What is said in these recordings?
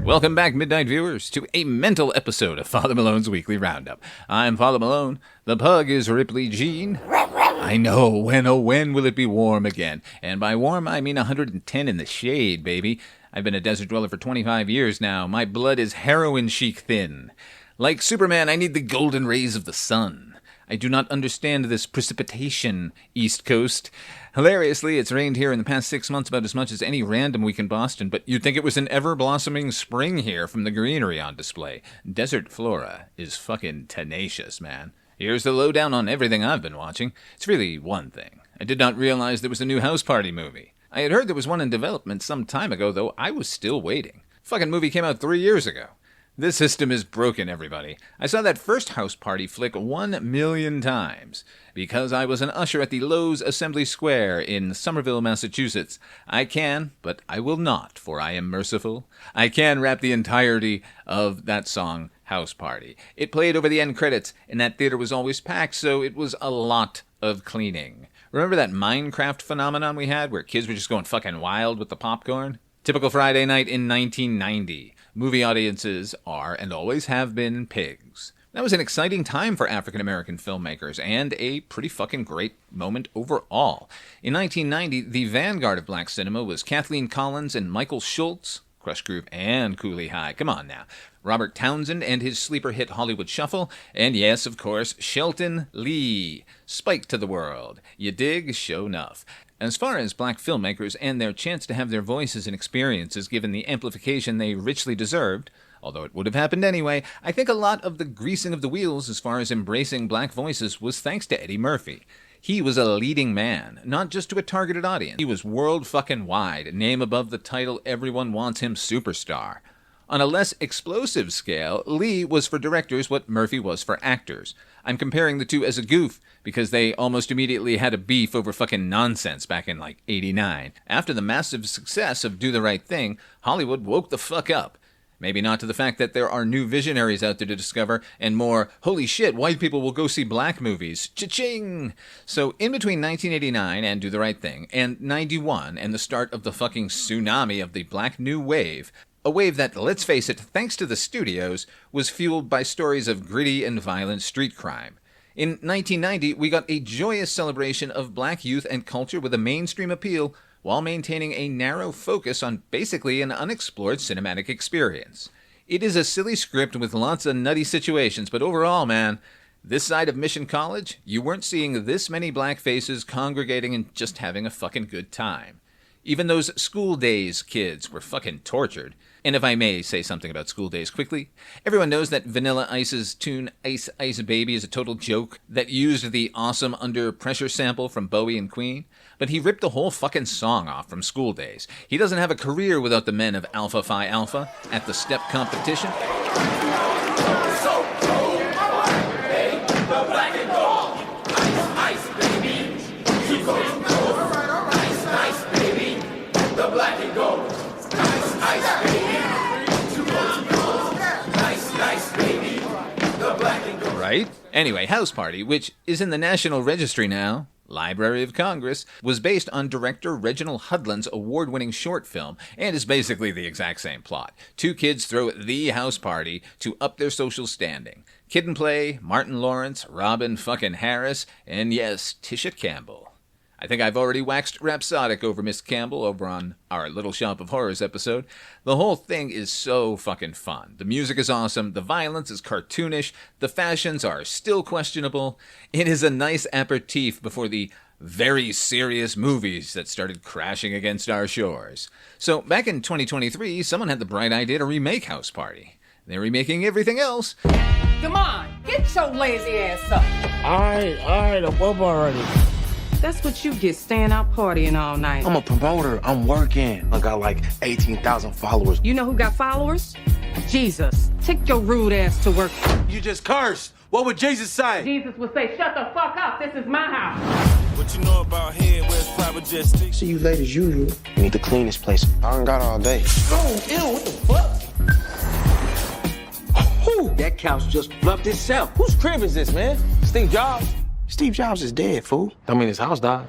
Welcome back, Midnight viewers, to a mental episode of Father Malone's Weekly Roundup. I'm Father Malone. The pug is Ripley Jean. I know, when will it be warm again? And by warm, I mean 110 in the shade, baby. I've been a desert dweller for 25 years now. My blood is heroin chic thin. Like Superman, I need the golden rays of the sun. I do not understand this precipitation, East Coast. Hilariously, it's rained here in the past 6 months about as much as any random week in Boston, but you'd think it was an ever-blossoming spring here from the greenery on display. Desert flora is fucking tenacious, man. Here's the lowdown on everything I've been watching. It's really one thing. I did not realize there was a new House Party movie. I had heard there was one in development some time ago, though I was still waiting. Fucking movie came out 3 years ago. This system is broken, everybody. I saw that first House Party flick 1 million times. Because I was an usher at the Lowe's Assembly Square in Somerville, Massachusetts. I can, but I will not, for I am merciful. I can rap the entirety of that song, House Party. It played over the end credits, and that theater was always packed, so it was a lot of cleaning. Remember that Minecraft phenomenon we had, where kids were just going fucking wild with the popcorn? Typical Friday night in 1990. Movie audiences are, and always have been, pigs. That was an exciting time for African-American filmmakers, and a pretty fucking great moment overall. In 1990, the vanguard of black cinema was Kathleen Collins and Michael Schultz, Crush Groove and Cooley High. Come on now. Robert Townsend and his sleeper hit Hollywood Shuffle, and yes, of course, Shelton Lee. Spike to the world. You dig? Show enough. As far as black filmmakers and their chance to have their voices and experiences given the amplification they richly deserved, although it would have happened anyway, I think a lot of the greasing of the wheels as far as embracing black voices was thanks to Eddie Murphy. He was a leading man, not just to a targeted audience. He was world fucking wide, name above the title Everyone Wants Him superstar. On a less explosive scale, Lee was for directors what Murphy was for actors. I'm comparing the two as a goof, because they almost immediately had a beef over fucking nonsense back in like '89. After the massive success of Do the Right Thing, Hollywood woke the fuck up. Maybe not to the fact that there are new visionaries out there to discover, and more, holy shit, white people will go see black movies. Cha-ching! So in between 1989 and Do the Right Thing, and 91 and the start of the fucking tsunami of the Black New Wave, a wave that, let's face it, thanks to the studios, was fueled by stories of gritty and violent street crime. In 1990, we got a joyous celebration of black youth and culture with a mainstream appeal while maintaining a narrow focus on basically an unexplored cinematic experience. It is a silly script with lots of nutty situations, but overall, man, this side of Mission College, you weren't seeing this many black faces congregating and just having a fucking good time. Even those School Days kids were fucking tortured. And if I may say something about School Days quickly, everyone knows that Vanilla Ice's tune Ice Ice Baby is a total joke that used the awesome Under Pressure sample from Bowie and Queen, but he ripped the whole fucking song off from School Days. He doesn't have a career without the men of Alpha Phi Alpha at the step competition. Right? Anyway, House Party, which is in the National Registry now, Library of Congress, was based on director Reginald Hudlin's award-winning short film, and is basically the exact same plot. Two kids throw the house party to up their social standing. Kid and Play, Martin Lawrence, Robin fucking Harris, and yes, Tisha Campbell. I think I've already waxed rhapsodic over Miss Campbell over on our Little Shop of Horrors episode. The whole thing is so fucking fun. The music is awesome, the violence is cartoonish, the fashions are still questionable. It is a nice aperitif before the very serious movies that started crashing against our shores. So back in 2023, someone had the bright idea to remake House Party. They're remaking everything else. Come on, get your lazy ass up. All right, I'm up already. That's what you get staying out partying all night. I'm a promoter. I'm working. I got like 18,000 followers. You know who got followers? Jesus. Take your rude ass to work. You just cursed. What would Jesus say? Jesus would say, shut the fuck up. This is my house. What you know about here, where's private jet sticks? See you late as usual. We need to clean this place. I done got all day. Oh, ew, what the fuck? Ooh, that couch just fluffed itself. Whose crib is this, man? Steve Jobs? Steve Jobs is dead, fool. I mean, his house died.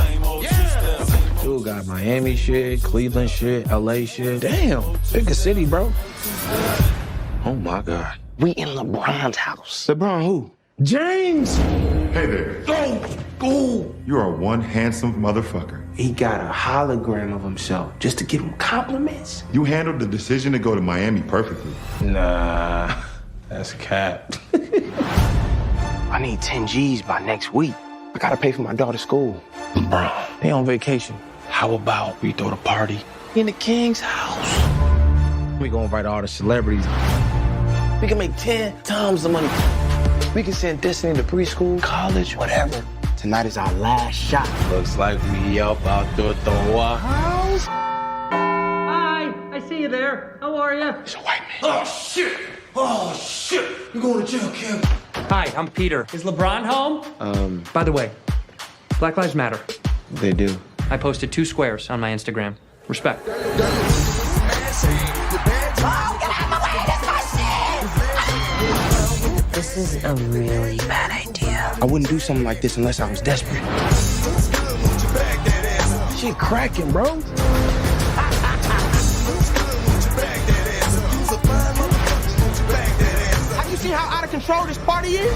Same old sister, same Dude got Miami shit, Cleveland shit, LA shit. Damn, pick a city, bro. Oh my God. We in LeBron's house. LeBron who? James! Hey there. Go! You are one handsome motherfucker. He got a hologram of himself just to give him compliments. You handled the decision to go to Miami perfectly. Nah, that's cap. I need 10 G's by next week. I gotta pay for my daughter's school. Bro, they on vacation. How about we throw the party in the king's house? We gonna invite all the celebrities. We can make 10 times the money. We can send Destiny to preschool, college, whatever. Tonight is our last shot. Looks like we up out the house. Hi, I see you there. How are you? It's a white man. Oh, shit! You're going to jail, Kim. Hi, I'm Peter. Is LeBron home? By the way, Black Lives Matter. They do. I posted 2 squares on my Instagram. Respect. This is a really bad idea. I wouldn't do something like this unless I was desperate. Shit cracking, bro. Have you seen how out of control this party is?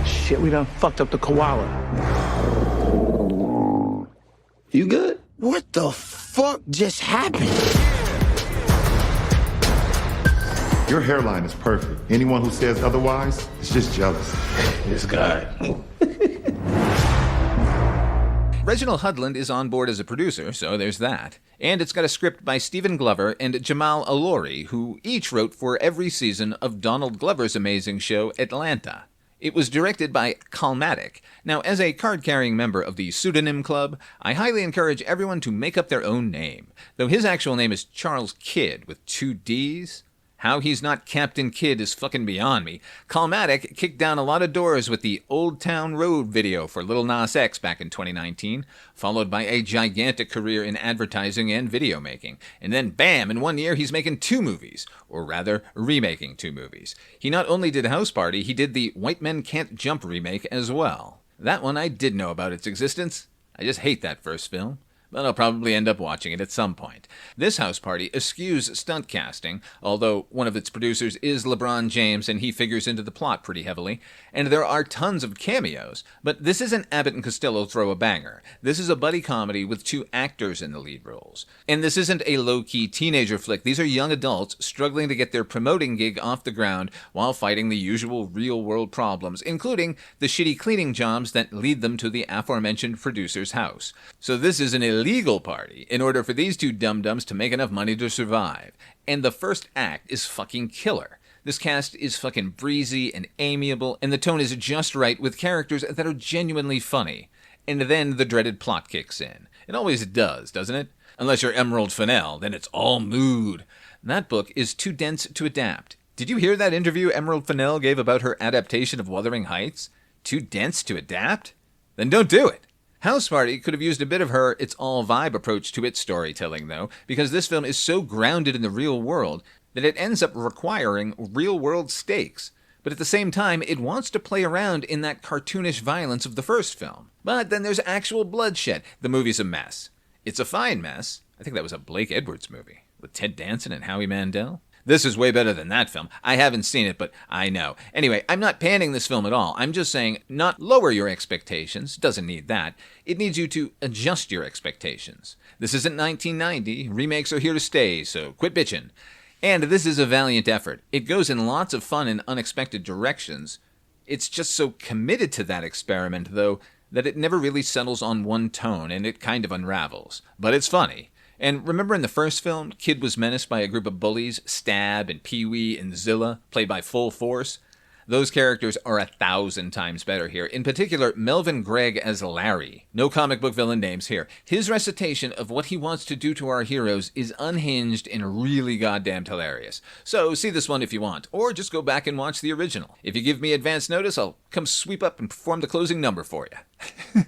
Shit, we done fucked up the koala. You good? What the fuck just happened? Your hairline is perfect. Anyone who says otherwise is just jealous. This guy. Reginald Hudland is on board as a producer, so there's that. And it's got a script by Stephen Glover and Jamal Allori, who each wrote for every season of Donald Glover's amazing show, Atlanta. It was directed by Calmatic. Now, as a card-carrying member of the Pseudonym Club, I highly encourage everyone to make up their own name. Though his actual name is Charles Kidd, with 2 Ds. How he's not Captain Kidd is fucking beyond me. Calmatic kicked down a lot of doors with the Old Town Road video for Lil Nas X back in 2019, followed by a gigantic career in advertising and video making. And then bam, in 1 year he's making 2 movies, or rather, remaking 2 movies. He not only did House Party, he did the White Men Can't Jump remake as well. That one I did know about its existence. I just hate that first film. But I'll probably end up watching it at some point. This House Party eschews stunt casting, although one of its producers is LeBron James and he figures into the plot pretty heavily, and there are tons of cameos. But this isn't Abbott and Costello throw a banger. This is a buddy comedy with 2 actors in the lead roles. And this isn't a low-key teenager flick. These are young adults struggling to get their promoting gig off the ground while fighting the usual real-world problems, including the shitty cleaning jobs that lead them to the aforementioned producer's house. So this is an illegal party in order for these 2 dum-dums to make enough money to survive. And the first act is fucking killer. This cast is fucking breezy and amiable, and the tone is just right with characters that are genuinely funny. And then the dreaded plot kicks in. It always does, doesn't it? Unless you're Emerald Fennell, then it's all mood. That book is too dense to adapt. Did you hear that interview Emerald Fennell gave about her adaptation of Wuthering Heights? Too dense to adapt? Then don't do it. House Party could have used a bit of her it's all vibe approach to its storytelling, though, because this film is so grounded in the real world that it ends up requiring real-world stakes. But at the same time, it wants to play around in that cartoonish violence of the first film. But then there's actual bloodshed. The movie's a mess. It's a fine mess. I think that was a Blake Edwards movie, with Ted Danson and Howie Mandel. This is way better than that film. I haven't seen it, but I know. Anyway, I'm not panning this film at all. I'm just saying, not lower your expectations. Doesn't need that. It needs you to adjust your expectations. This isn't 1990. Remakes are here to stay, so quit bitching. And this is a valiant effort. It goes in lots of fun and unexpected directions. It's just so committed to that experiment, though, that it never really settles on one tone, and it kind of unravels. But it's funny. And remember in the first film, Kid was menaced by a group of bullies, Stab and Pee-wee and Zilla, played by Full Force? Those characters are 1,000 times better here. In particular, Melvin Gregg as Larry. No comic book villain names here. His recitation of what he wants to do to our heroes is unhinged and really goddamn hilarious. So see this one if you want, or just go back and watch the original. If you give me advance notice, I'll come sweep up and perform the closing number for you.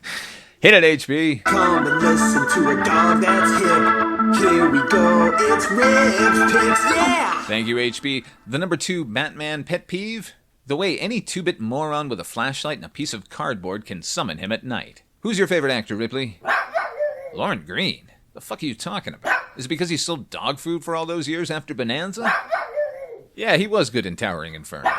Hit it, HB. Come and listen to a dog that's hip. Here we go, it's Ribs Picks, yeah! Thank you, HB. The number 2 Batman pet peeve? The way any 2-bit moron with a flashlight and a piece of cardboard can summon him at night. Who's your favorite actor, Ripley? Lorne Green? The fuck are you talking about? Is it because he sold dog food for all those years after Bonanza? Yeah, he was good in Towering Inferno.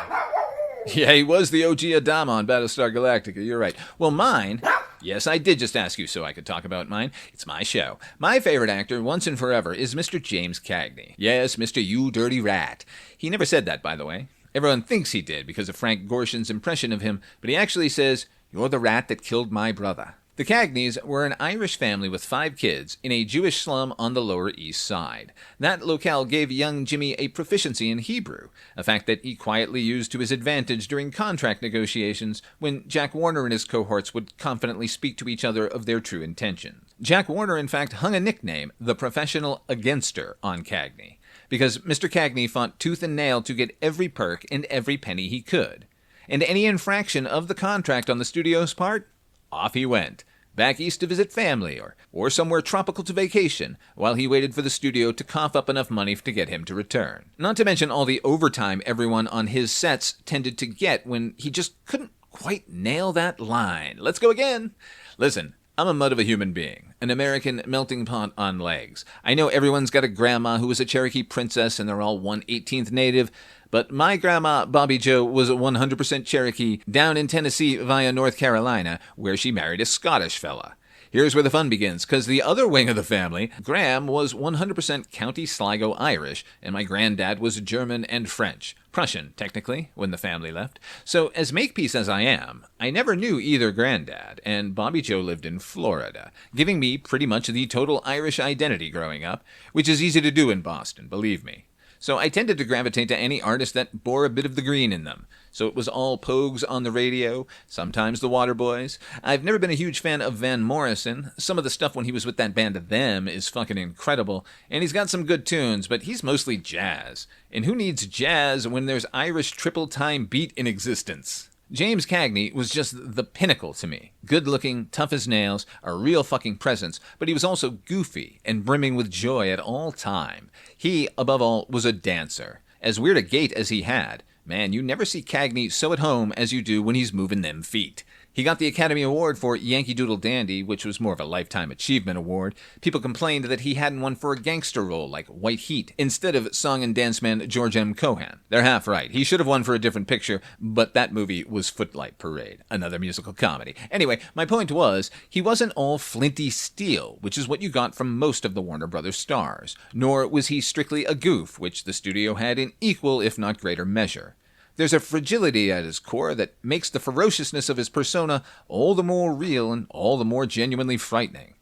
Yeah, he was the OG Adama on Battlestar Galactica, you're right. Well, mine... Yes, I did just ask you so I could talk about mine. It's my show. My favorite actor, once and forever, is Mr. James Cagney. Yes, Mr. You Dirty Rat. He never said that, by the way. Everyone thinks he did because of Frank Gorshin's impression of him, but he actually says, "You're the rat that killed my brother." The Cagneys were an Irish family with 5 kids in a Jewish slum on the Lower East Side. That locale gave young Jimmy a proficiency in Hebrew, a fact that he quietly used to his advantage during contract negotiations when Jack Warner and his cohorts would confidently speak to each other of their true intentions. Jack Warner, in fact, hung a nickname, the Professional Againster, on Cagney, because Mr. Cagney fought tooth and nail to get every perk and every penny he could. And any infraction of the contract on the studio's part, off he went, back east to visit family or somewhere tropical to vacation, while he waited for the studio to cough up enough money to get him to return. Not to mention all the overtime everyone on his sets tended to get when he just couldn't quite nail that line. Let's go again. Listen, I'm a mud of a human being, an American melting pot on legs. I know everyone's got a grandma who was a Cherokee princess and they're all 1/18th native, but my grandma, Bobby Joe, was a 100% Cherokee down in Tennessee via North Carolina, where she married a Scottish fella. Here's where the fun begins, because the other wing of the family, Graham, was 100% County Sligo Irish, and my granddad was German and French. Prussian, technically, when the family left. So, as makepeace as I am, I never knew either granddad, and Bobby Joe lived in Florida, giving me pretty much the total Irish identity growing up, which is easy to do in Boston, believe me. So I tended to gravitate to any artist that bore a bit of the green in them. So it was all Pogues on the radio, sometimes the Waterboys. I've never been a huge fan of Van Morrison. Some of the stuff when he was with that band Them is fucking incredible, and he's got some good tunes, but he's mostly jazz. And who needs jazz when there's Irish triple-time beat in existence? James Cagney was just the pinnacle to me. Good-looking, tough as nails, a real fucking presence, but he was also goofy and brimming with joy at all time. He, above all, was a dancer. As weird a gait as he had, man, you never see Cagney so at home as you do when he's moving them feet. He got the Academy Award for Yankee Doodle Dandy, which was more of a Lifetime Achievement Award. People complained that he hadn't won for a gangster role like White Heat, instead of song and dance man George M. Cohan. They're half right. He should have won for a different picture, but that movie was Footlight Parade, another musical comedy. Anyway, my point was, he wasn't all flinty steel, which is what you got from most of the Warner Brothers stars, nor was he strictly a goof, which the studio had in equal if not greater measure. There's a fragility at his core that makes the ferociousness of his persona all the more real and all the more genuinely frightening.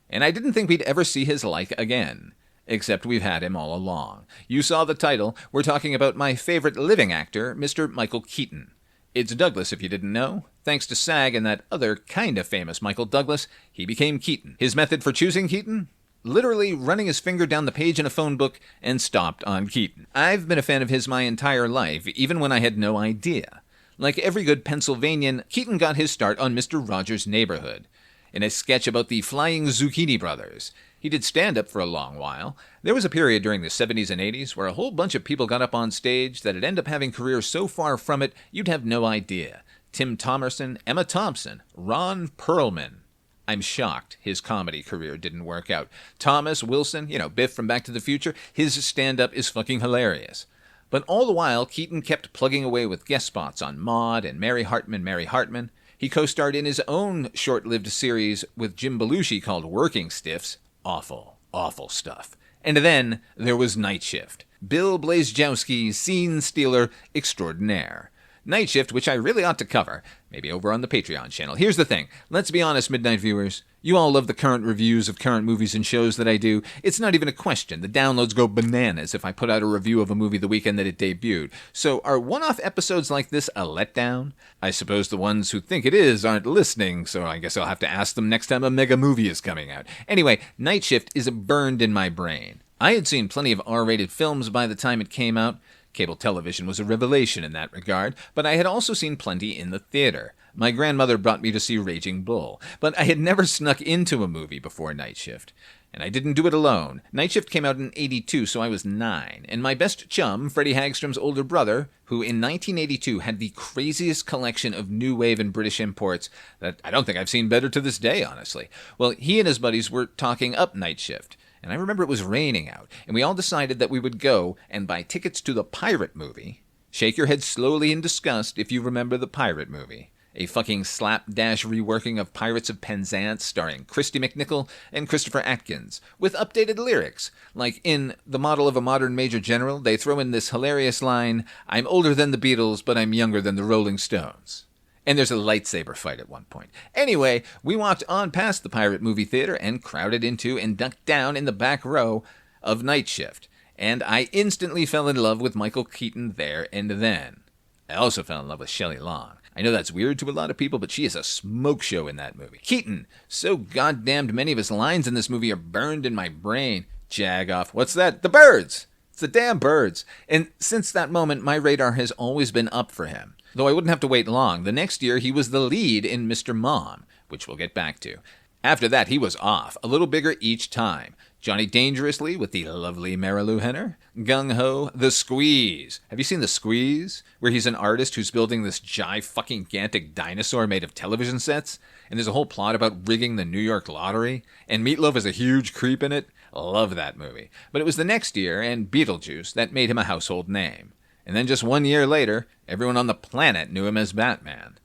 And I didn't think we'd ever see his like again. Except we've had him all along. You saw the title. We're talking about my favorite living actor, Mr. Michael Keaton. It's Douglas, if you didn't know. Thanks to SAG and that other kind of famous Michael Douglas, he became Keaton. His method for choosing Keaton? Literally running his finger down the page in a phone book and stopped on Keaton. I've been a fan of his my entire life, even when I had no idea. Like every good Pennsylvanian, Keaton got his start on Mr. Rogers' Neighborhood, in a sketch about the Flying Zucchini Brothers. He did stand-up for a long while. There was a period during the 70s and 80s where a whole bunch of people got up on stage that'd end up having careers so far from it you'd have no idea. Tim Thomerson, Emma Thompson, Ron Perlman. I'm shocked his comedy career didn't work out. Thomas Wilson, Biff from Back to the Future, his stand-up is fucking hilarious. But all the while, Keaton kept plugging away with guest spots on Maude and Mary Hartman. He co-starred in his own short-lived series with Jim Belushi called Working Stiffs. Awful, awful stuff. And then there was Night Shift. Bill Blazejowski's scene stealer extraordinaire. Night Shift, which I really ought to cover, maybe over on the Patreon channel. Here's the thing. Let's be honest, Midnight viewers. You all love the current reviews of current movies and shows that I do. It's not even a question. The downloads go bananas if I put out a review of a movie the weekend that it debuted. So are one-off episodes like this a letdown? I suppose the ones who think it is aren't listening, so I guess I'll have to ask them next time a mega movie is coming out. Anyway, Night Shift is burned in my brain. I had seen plenty of R-rated films by the time it came out. Cable television was a revelation in that regard, but I had also seen plenty in the theater. My grandmother brought me to see Raging Bull, but I had never snuck into a movie before Night Shift. And I didn't do it alone. Night Shift came out in '82, so I was 9. And my best chum, Freddie Hagstrom's older brother, who in 1982 had the craziest collection of new wave and British imports that I don't think I've seen better to this day, honestly. Well, he and his buddies were talking up Night Shift. And I remember it was raining out, and we all decided that we would go and buy tickets to the pirate movie. Shake your head slowly in disgust if you remember the pirate movie. A fucking slapdash reworking of Pirates of Penzance starring Christy McNichol and Christopher Atkins, with updated lyrics. Like in The Model of a Modern Major General, they throw in this hilarious line, "I'm older than the Beatles, but I'm younger than the Rolling Stones." And there's a lightsaber fight at one point. Anyway, we walked on past the pirate movie theater and crowded into and ducked down in the back row of Night Shift. And I instantly fell in love with Michael Keaton there and then. I also fell in love with Shelley Long. I know that's weird to a lot of people, but she is a smoke show in that movie. Keaton, so goddamned many of his lines in this movie are burned in my brain. Jag off. What's that? The birds! It's the damn birds. And since that moment, my radar has always been up for him. Though I wouldn't have to wait long. The next year, he was the lead in Mr. Mom, which we'll get back to. After that, he was off, a little bigger each time. Johnny Dangerously with the lovely Marilu Henner. Gung-Ho, The Squeeze. Have you seen The Squeeze? Where he's an artist who's building this gigantic dinosaur made of television sets. And there's a whole plot about rigging the New York lottery. And Meatloaf is a huge creep in it. Love that movie. But it was the next year, and Beetlejuice, that made him a household name. And then just 1 year later, everyone on the planet knew him as Batman.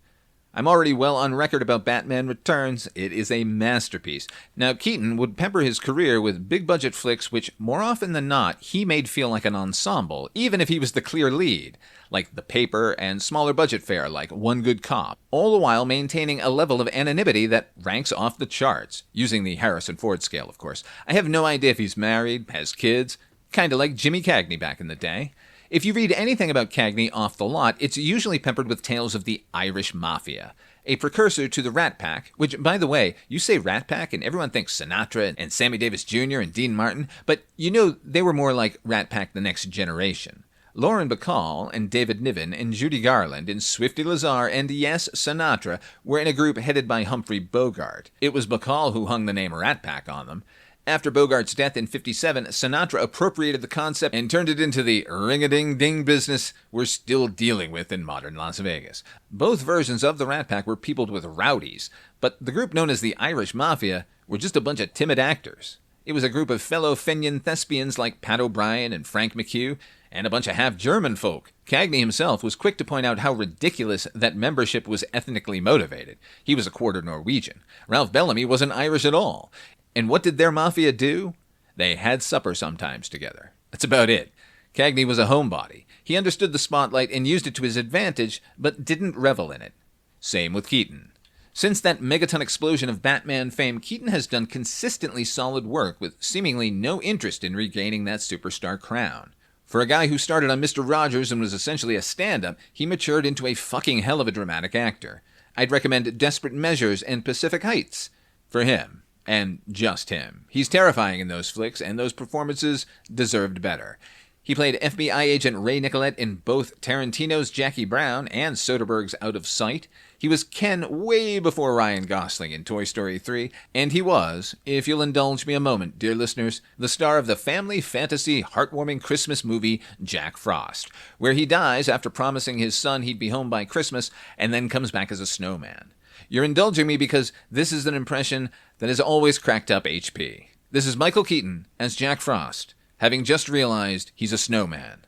I'm already well on record about Batman Returns. It is a masterpiece. Now, Keaton would pepper his career with big-budget flicks which, more often than not, he made feel like an ensemble, even if he was the clear lead, like The Paper and smaller-budget fare like One Good Cop, all the while maintaining a level of anonymity that ranks off the charts, using the Harrison Ford scale, of course. I have no idea if he's married, has kids, kind of like Jimmy Cagney back in the day. If you read anything about Cagney off the lot, it's usually peppered with tales of the Irish Mafia, a precursor to the Rat Pack, which, by the way, you say Rat Pack and everyone thinks Sinatra and Sammy Davis Jr. and Dean Martin, but you know they were more like Rat Pack the Next Generation. Lauren Bacall and David Niven and Judy Garland and Swifty Lazar and, yes, Sinatra were in a group headed by Humphrey Bogart. It was Bacall who hung the name Rat Pack on them. After Bogart's death in '57, Sinatra appropriated the concept and turned it into the ring-a-ding-ding business we're still dealing with in modern Las Vegas. Both versions of the Rat Pack were peopled with rowdies, but the group known as the Irish Mafia were just a bunch of timid actors. It was a group of fellow Fenian thespians like Pat O'Brien and Frank McHugh, and a bunch of half-German folk. Cagney himself was quick to point out how ridiculous that membership was ethnically motivated. He was a quarter Norwegian. Ralph Bellamy wasn't Irish at all. And what did their mafia do? They had supper sometimes together. That's about it. Cagney was a homebody. He understood the spotlight and used it to his advantage, but didn't revel in it. Same with Keaton. Since that megaton explosion of Batman fame, Keaton has done consistently solid work with seemingly no interest in regaining that superstar crown. For a guy who started on Mr. Rogers and was essentially a stand-up, he matured into a fucking hell of a dramatic actor. I'd recommend Desperate Measures and Pacific Heights for him. And just him. He's terrifying in those flicks, and those performances deserved better. He played FBI agent Ray Nicolette in both Tarantino's Jackie Brown and Soderbergh's Out of Sight. He was Ken way before Ryan Gosling in Toy Story 3, and he was, if you'll indulge me a moment, dear listeners, the star of the family fantasy heartwarming Christmas movie Jack Frost, where he dies after promising his son he'd be home by Christmas and then comes back as a snowman. You're indulging me because this is an impression that has always cracked up HP. This is Michael Keaton as Jack Frost, having just realized he's a snowman.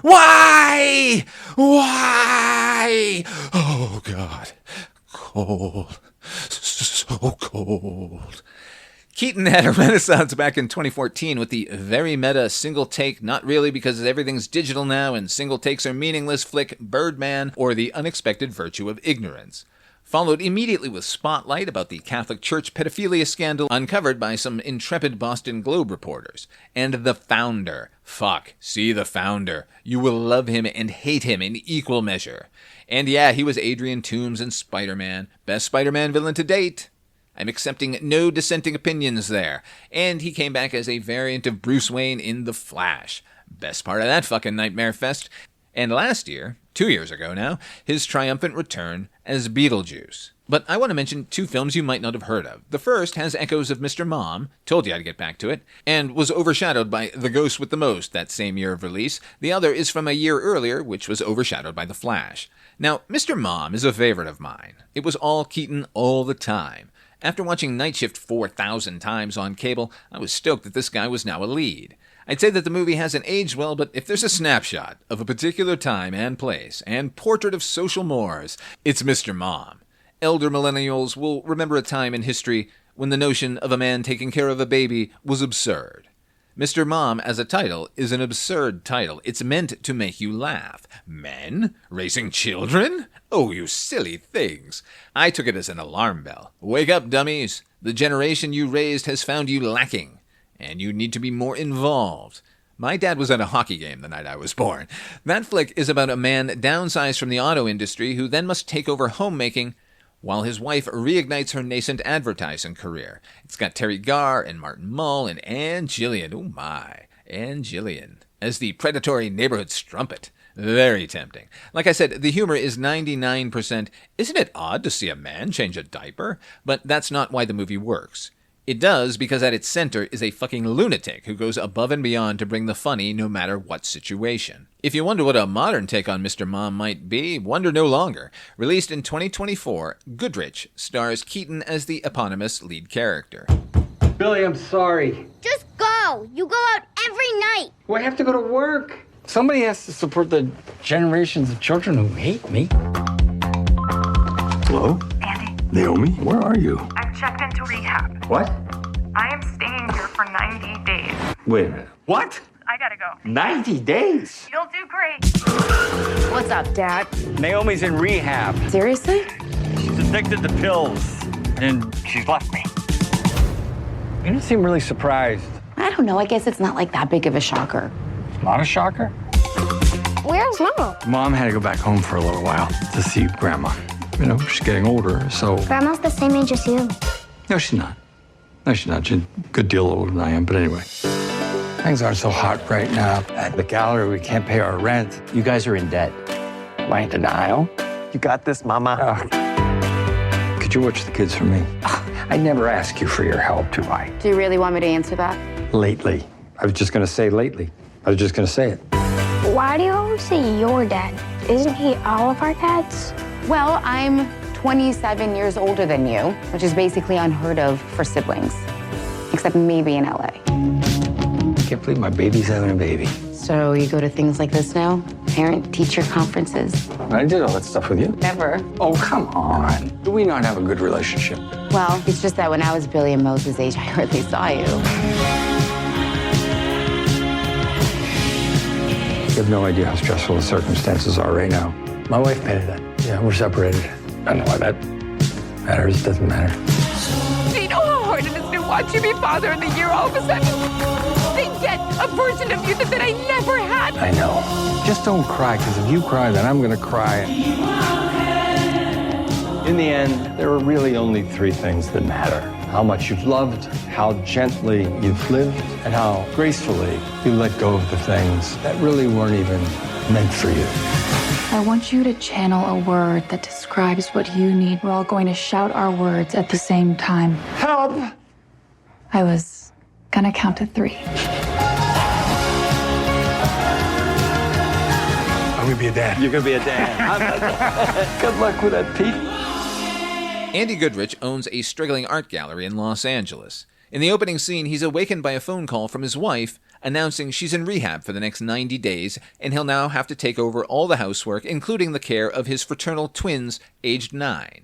Why? Why? Oh, God. Cold. So cold. Keaton had a renaissance back in 2014 with the very meta single take, not really because everything's digital now and single takes are meaningless flick Birdman or The Unexpected Virtue of Ignorance. Followed immediately with Spotlight about the Catholic Church pedophilia scandal uncovered by some intrepid Boston Globe reporters. And The Founder. See The Founder. You will love him and hate him in equal measure. And yeah, he was Adrian Toomes in Spider-Man. Best Spider-Man villain to date. I'm accepting no dissenting opinions there. And he came back as a variant of Bruce Wayne in The Flash. Best part of that fucking Nightmare Fest. And last year, 2 years ago now, his triumphant return as Beetlejuice. But I want to mention 2 films you might not have heard of. The first has echoes of Mr. Mom, told you I'd get back to it, and was overshadowed by The Ghost with the Most that same year of release. The other is from a year earlier, which was overshadowed by The Flash. Now, Mr. Mom is a favorite of mine. It was all Keaton all the time. After watching Night Shift 4,000 times on cable, I was stoked that this guy was now a lead. I'd say that the movie hasn't aged well, but if there's a snapshot of a particular time and place and portrait of social mores, it's Mr. Mom. Elder millennials will remember a time in history when the notion of a man taking care of a baby was absurd. Mr. Mom as a title is an absurd title. It's meant to make you laugh. Men? Raising children? Oh, you silly things. I took it as an alarm bell. Wake up, dummies. The generation you raised has found you lacking, and you need to be more involved. My dad was at a hockey game the night I was born. That flick is about a man downsized from the auto industry who then must take over homemaking while his wife reignites her nascent advertising career. It's got Terry Garr and Martin Mull and Ann Gillian. Oh my, Ann Gillian as the predatory neighborhood strumpet. Very tempting. Like I said, the humor is 99%. Isn't it odd to see a man change a diaper? But that's not why the movie works. It does because at its center is a fucking lunatic who goes above and beyond to bring the funny no matter what situation. If you wonder what a modern take on Mr. Mom might be, wonder no longer. Released in 2024, Goodrich stars Keaton as the eponymous lead character. Billy, I'm sorry. Just go. You go out every night. Well, I have to go to work. Somebody has to support the generations of children who hate me. Hello? Andy, Naomi, where are you? I've checked into rehab. What? I am staying here for 90 days. Wait a minute. What? I gotta go. 90 days? You'll do great. What's up, Dad? Naomi's in rehab. Seriously? She's addicted to pills, and she's left me. You don't seem really surprised. I don't know. I guess it's not like that big of a shocker. Not a shocker? Where's Mom? Mom had to go back home for a little while to see Grandma. You know, she's getting older, so... Grandma's the same age as you. No, she's not. No, she's not. She's a good deal older than I am, but anyway. Things aren't so hot right now. At the gallery, we can't pay our rent. You guys are in debt. Am I in denial? You got this, Mama. Could you watch the kids for me? I never ask you for your help, do I? Do you really want me to answer that? Lately. I was just going to say lately. I was just going to say it. Why do you always say your dad? Isn't he all of our dads? Well, I'm 27 years older than you, which is basically unheard of for siblings, except maybe in LA. I can't believe my baby's having a baby. So you go to things like this now? Parent-teacher conferences? I did all that stuff with you. Never. Oh, come on. Do we not have a good relationship? Well, it's just that when I was Billy and Moses' age, I hardly saw you. You have no idea how stressful the circumstances are right now. My wife paid it. Yeah, we're separated. I don't know why that matters. It doesn't matter. Do you know how hard it is to watch you be father of the year all of a sudden? They get a version of you that I never had. I know. Just don't cry, because if you cry, then I'm going to cry. In the end, there are really only 3 things that matter. How much you've loved, how gently you've lived, and how gracefully you let go of the things that really weren't even meant for you. I want you to channel a word that describes what you need. We're all going to shout our words at the same time. Help! I was gonna count to 3. I'm gonna be a dad. You're gonna be a dad. Good luck with that, Pete. Andy Goodrich owns a struggling art gallery in Los Angeles. In the opening scene, he's awakened by a phone call from his wife announcing she's in rehab for the next 90 days, and he'll now have to take over all the housework, including the care of his fraternal twins, aged 9.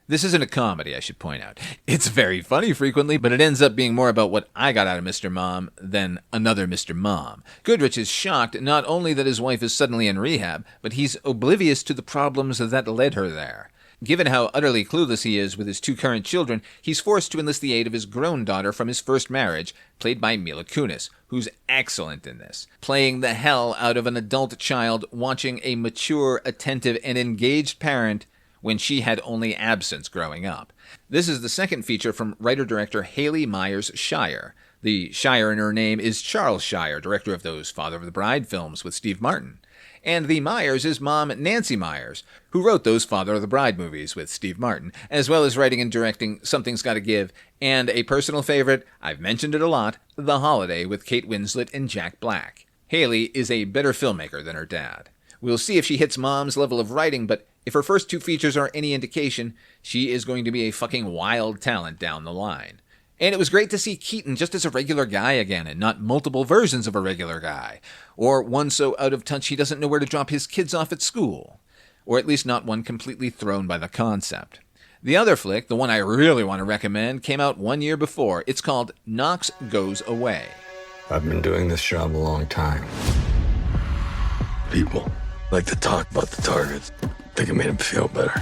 This isn't a comedy, I should point out. It's very funny frequently, but it ends up being more about what I got out of Mr. Mom than another Mr. Mom. Goodrich is shocked not only that his wife is suddenly in rehab, but he's oblivious to the problems that led her there. Given how utterly clueless he is with his 2 current children, he's forced to enlist the aid of his grown daughter from his first marriage, played by Mila Kunis, who's excellent in this, playing the hell out of an adult child watching a mature, attentive, and engaged parent when she had only absence growing up. This is the second feature from writer-director Haley Myers Shire. The Shire in her name is Charles Shire, director of those Father of the Bride films with Steve Martin. And the Myers is mom Nancy Myers, who wrote those Father of the Bride movies with Steve Martin, as well as writing and directing Something's Gotta Give, and a personal favorite, I've mentioned it a lot, The Holiday with Kate Winslet and Jack Black. Haley is a better filmmaker than her dad. We'll see if she hits mom's level of writing, but if her first two features are any indication, she is going to be a fucking wild talent down the line. And it was great to see Keaton just as a regular guy again, and not multiple versions of a regular guy. Or one so out of touch he doesn't know where to drop his kids off at school. Or at least not one completely thrown by the concept. The other flick, the one I really want to recommend, came out 1 year before. It's called Knox Goes Away. I've been doing this job a long time. People like to talk about the targets. Think it made them feel better.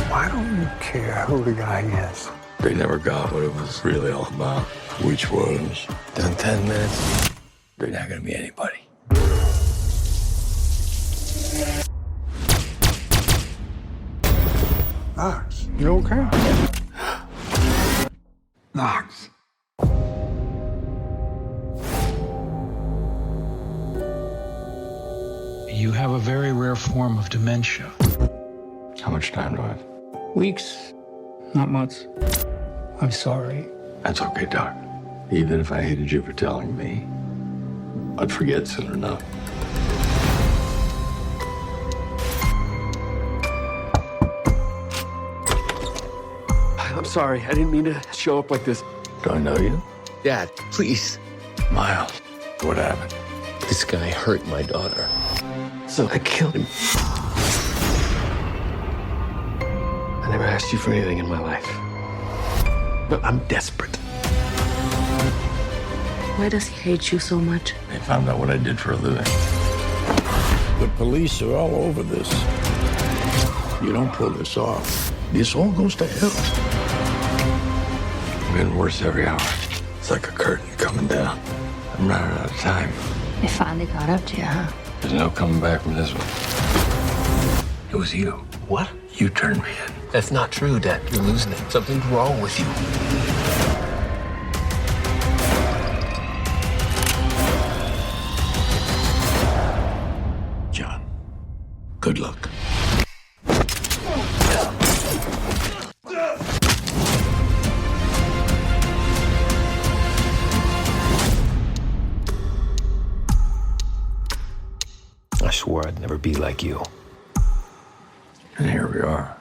Why don't you care who the guy is? They never got what it was really all about. Which was, in 10 minutes, they're not gonna be anybody. Knox, you okay? Knox. You have a very rare form of dementia. How much time do I have? Weeks, not months. I'm sorry. That's okay, Doc. Even if I hated you for telling me, I'd forget soon enough. I'm sorry. I didn't mean to show up like this. Do I know you? Dad, please. Miles, what happened? This guy hurt my daughter. So I killed him. I never asked you for anything in my life. But I'm desperate. Why does he hate you so much? They found out what I did for a living. The police are all over this. You don't pull this off, this all goes to hell. I'm getting worse every hour. It's like a curtain coming down. I'm running out of time. They finally caught up to you, huh? There's no coming back from this one. It was you. What? You turned me in. That's not true, Dad. You're losing it. Something's wrong with you. John, good luck. I swore I'd never be like you. And here we are.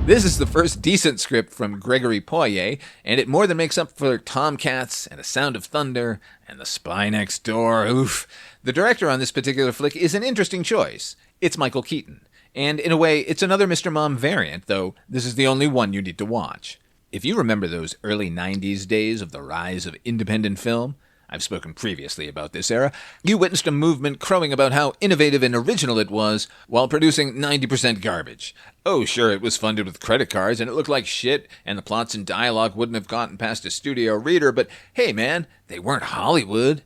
This is the first decent script from Gregory Poirier, and it more than makes up for Tomcats and A Sound of Thunder and The Spy Next Door. Oof. The director on this particular flick is an interesting choice. It's Michael Keaton. And in a way, it's another Mr. Mom variant, though this is the only one you need to watch. If you remember those early 90s days of the rise of independent film, I've spoken previously about this era, you witnessed a movement crowing about how innovative and original it was while producing 90% garbage. Oh, sure, it was funded with credit cards and it looked like shit, and the plots and dialogue wouldn't have gotten past a studio reader, but hey man, they weren't Hollywood.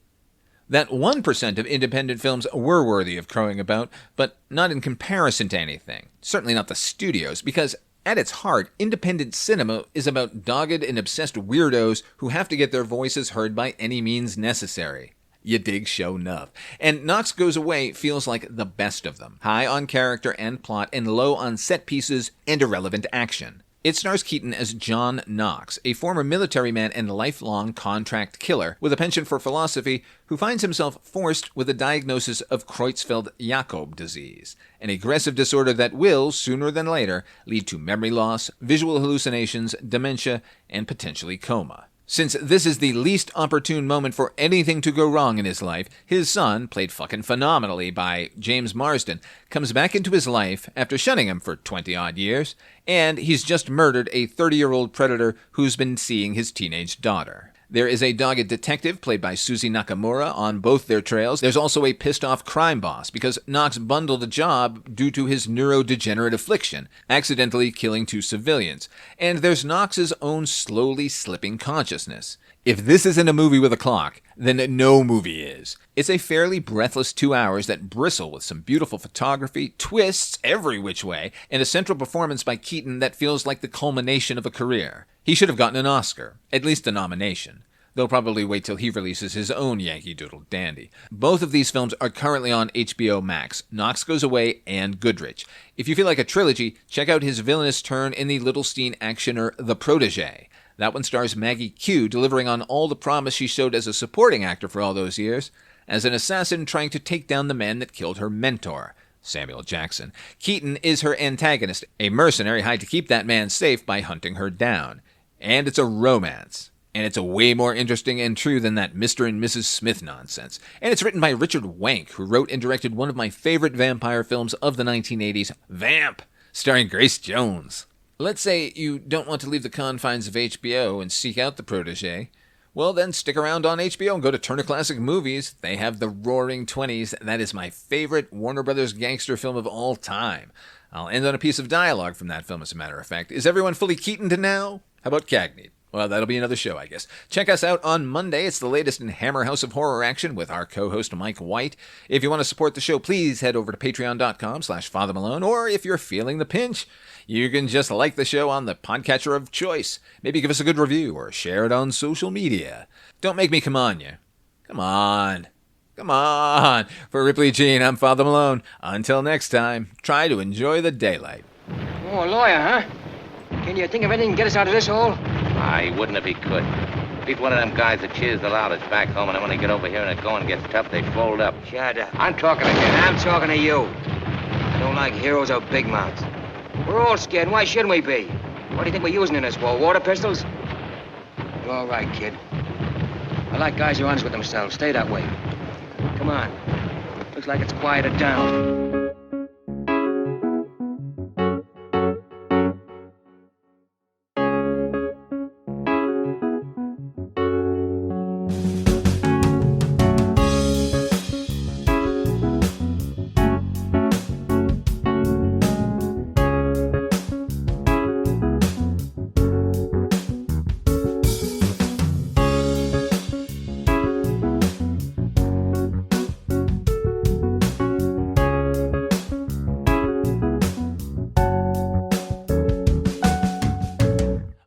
That 1% of independent films were worthy of crowing about, but not in comparison to anything. Certainly not the studios, because at its heart, independent cinema is about dogged and obsessed weirdos who have to get their voices heard by any means necessary. You dig show enough. And Knox Goes Away feels like the best of them. High on character and plot and low on set pieces and irrelevant action. It stars Keaton as John Knox, a former military man and lifelong contract killer with a penchant for philosophy who finds himself forced with a diagnosis of Creutzfeldt-Jakob disease, an aggressive disorder that will, sooner than later, lead to memory loss, visual hallucinations, dementia, and potentially coma. Since this is the least opportune moment for anything to go wrong in his life, his son, played fucking phenomenally by James Marsden, comes back into his life after shunning him for 20-odd years, and he's just murdered a 30-year-old predator who's been seeing his teenage daughter. There is a dogged detective, played by Susie Nakamura, on both their trails. There's also a pissed-off crime boss, because Knox bundled a job due to his neurodegenerative affliction, accidentally killing 2 civilians. And there's Knox's own slowly slipping consciousness. If this isn't a movie with a clock, then no movie is. It's a fairly breathless 2 hours that bristle with some beautiful photography, twists every which way, and a central performance by Keaton that feels like the culmination of a career. He should have gotten an Oscar, at least a nomination. They'll probably wait till he releases his own Yankee Doodle dandy. Both of these films are currently on HBO Max, Knox Goes Away and Goodrich. If you feel like a trilogy, check out his villainous turn in the Littlestein actioner The Protégé. That one stars Maggie Q delivering on all the promise she showed as a supporting actor for all those years, as an assassin trying to take down the man that killed her mentor, Samuel Jackson. Keaton is her antagonist, a mercenary hired to keep that man safe by hunting her down. And it's a romance. And it's a way more interesting and true than that Mr. and Mrs. Smith nonsense. And it's written by Richard Wank, who wrote and directed one of my favorite vampire films of the 1980s, Vamp, starring Grace Jones. Let's say you don't want to leave the confines of HBO and seek out The Protégé. Well, then stick around on HBO and go to Turner Classic Movies. They have The Roaring Twenties. That is my favorite Warner Brothers gangster film of all time. I'll end on a piece of dialogue from that film, as a matter of fact. Is everyone fully Keatoned now? How about Cagney? Well, that'll be another show, I guess. Check us out on Monday. It's the latest in Hammer House of Horror action with our co-host Mike White. If you want to support the show, please head over to patreon.com/Father Malone, or if you're feeling the pinch, you can just like the show on the podcatcher of choice. Maybe give us a good review or share it on social media. Don't make me come on you. Come on. Come on. For Ripley Jean, I'm Father Malone. Until next time, try to enjoy the daylight. Oh, a lawyer, huh? Can you think of anything to get us out of this hole? He wouldn't if he could. If he's one of them guys that cheers the loudest back home, and then when they get over here and the going gets tough, they fold up. Shut up. I'm talking again. I'm talking to you. I don't like heroes or big mouths. We're all scared, and why shouldn't we be? What do you think we're using in this war? Water pistols? You're all right, kid. I like guys who are honest with themselves. Stay that way. Come on. Looks like it's quieted down.